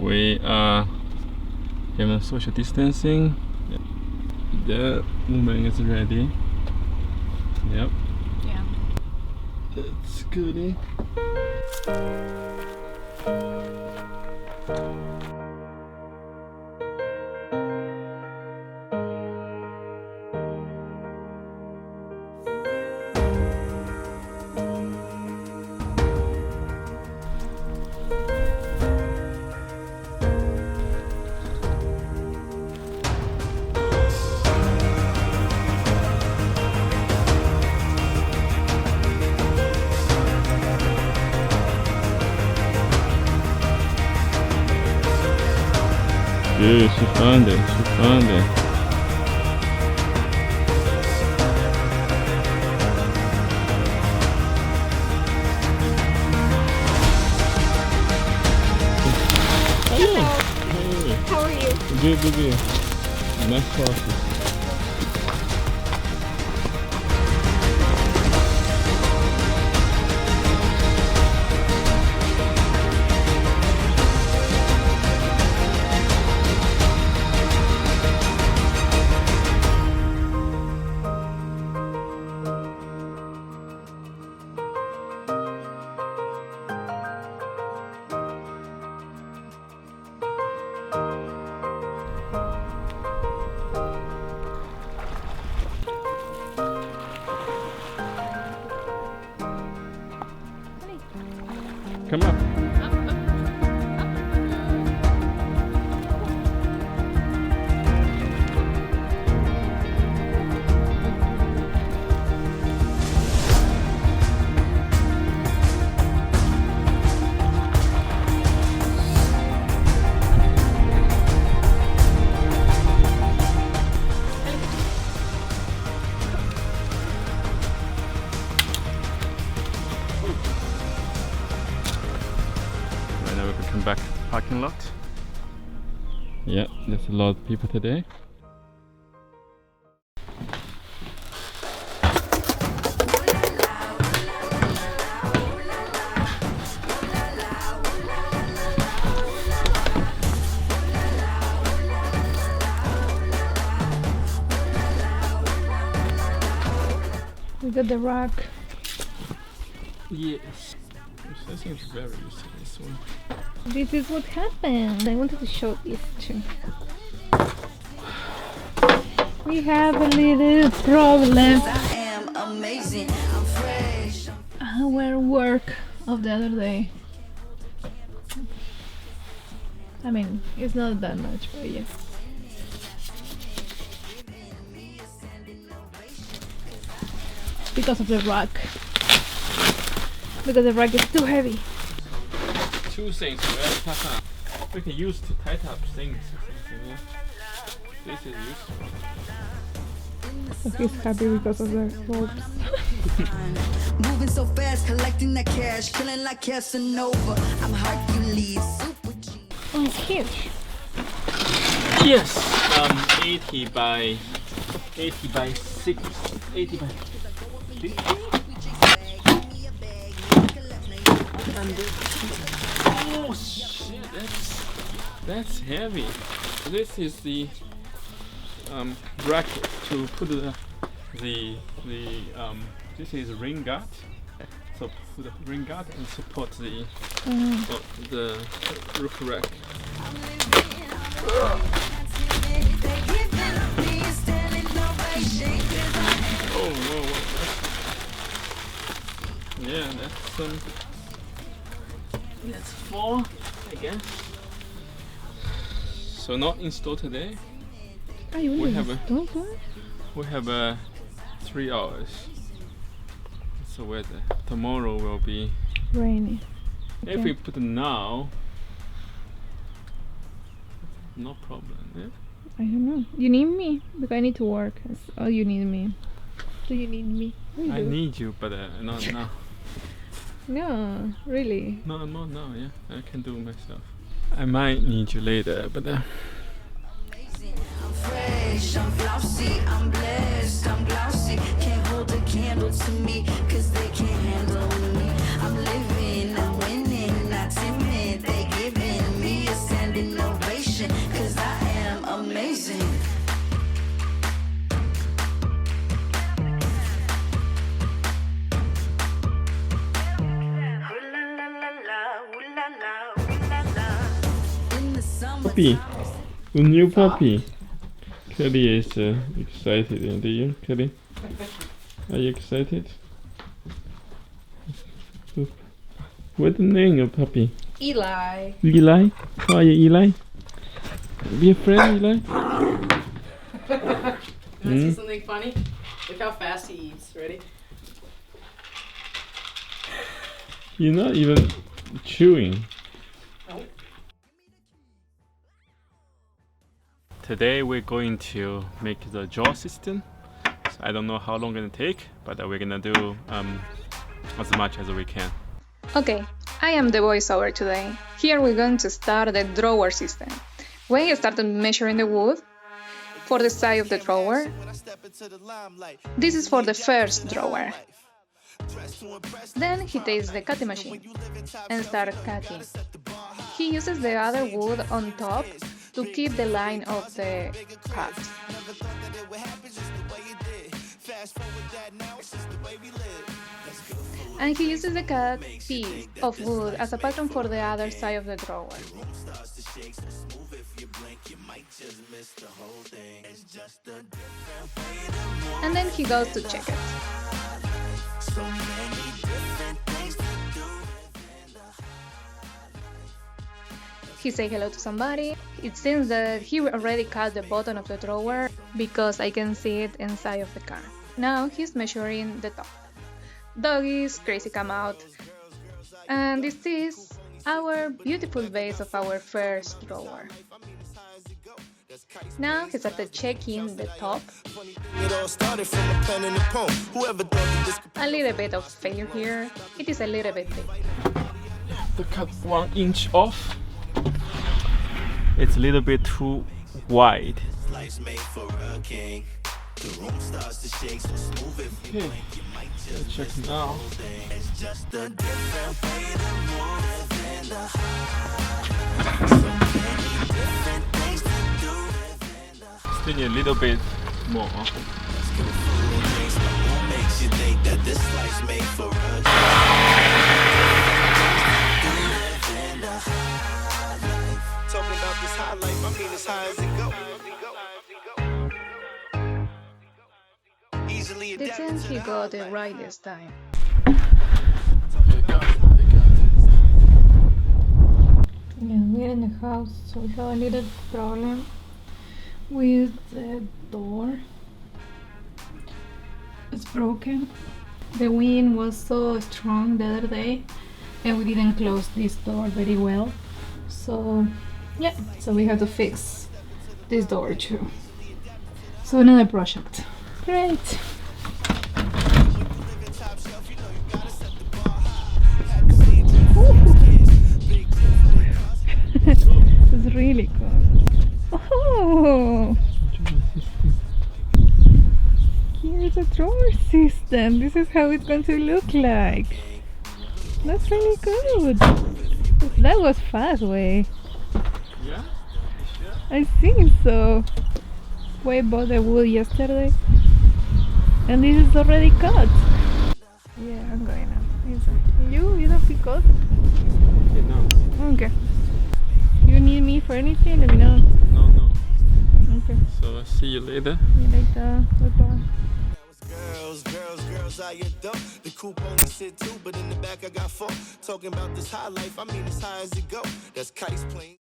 We are having social distancing. The woman is ready. Yep. Yeah. That's goody. Good, she found it, she found it. Hello. Hey. How are you? Good, good, good. Nice coffee. Come up. Right now we can come back to the parking lot. Yeah, there's a lot of people today. We got the rock. Yes. I think it's very used to this one. This is what happened. I wanted to show this too. We have a little problem. I am amazing. I'm fresh. Our work of the other day. I mean, it's not that much, but yeah. Because of the rock. Because the rock is too heavy. Two things, right? We can use to tighten up things. Yeah. This is useful. So he's happy because of the ropes. Moving so fast, collecting that cash, killing like Casanova. I'm Hercules, super G. Oh, it's huge. Yes. 80 by 6. 80 by 50. Oh shit, that's heavy. This is the bracket to put this is ring guard. So put the ring guard and support the roof rack. Oh whoa, yeah, that's 4, I guess. So not installed today. Oh, you We have a- don't do it? We have 3 hours. It's the weather. Tomorrow will be. Rainy. If we put it now, no problem. Yeah? I don't know. You need me because I need to work. Oh, you need me. Do you need me? I need you, but not now. No, really. No, not now. Yeah, I can do it myself. I might need you later, but. I'm fresh, I'm flossy, I'm blessed, I'm glossy. Can't hold a candle to me, cause they can't handle me. I'm living, I'm winning, not timid. They giving me a standing Puppy, a new puppy. Cully is excited, aren't you, Cully? Are you excited? What's the name of puppy? Eli. Eli? How are you, Eli? Be a friend, Eli? Wanna see something funny? Look how fast he eats. Ready? You're not even chewing. Nope. Today we're going to make the jaw system. So I don't know how long it's gonna take, but we're gonna do as much as we can. Okay, I am the voiceover today. Here we're going to start the drawer system. We started measuring the wood for the side of the drawer. This is for the first drawer. Then he takes the cutting machine and starts cutting. He uses the other wood on top to keep the line of the cut. And he uses the cut piece of wood as a pattern for the other side of the drawer. And then he goes to check it. He says hello to somebody. It seems that he already cut the bottom of the drawer because I can see it inside of the car. Now he's measuring the top. Doggies, crazy come out. And this is our beautiful base of our first drawer. Now he started checking the top. A little bit of failure here. It is a little bit big. To cut 1 inch off. It's a little bit too wide. Okay, let's check now. Still need a little bit more. Talking about this high life, I mean as high as it go. Easily It seems he got it right this time. Yeah, we're in the house, so we have a little problem with the door. It's broken. The wind was so strong the other day and we didn't close this door very well. So yeah, so we have to fix this door too. So another project. Great. It's really cool. Oh, here's a drawer system. This is how it's going to look like. That's really good. That was fast, way. Yeah? Sure? I think so. We bought the wood yesterday, and this is already cut. Yeah, I'm going now. Inside. You don't pick up? No. Okay. You need me for anything? Let me know. No. Okay. So I'll see you later. See you later. Bye-bye. Girls, I adore. The coupe only sit 2, but in the back I got 4. Talking about this high life, I mean as high as it go. That's kites playing.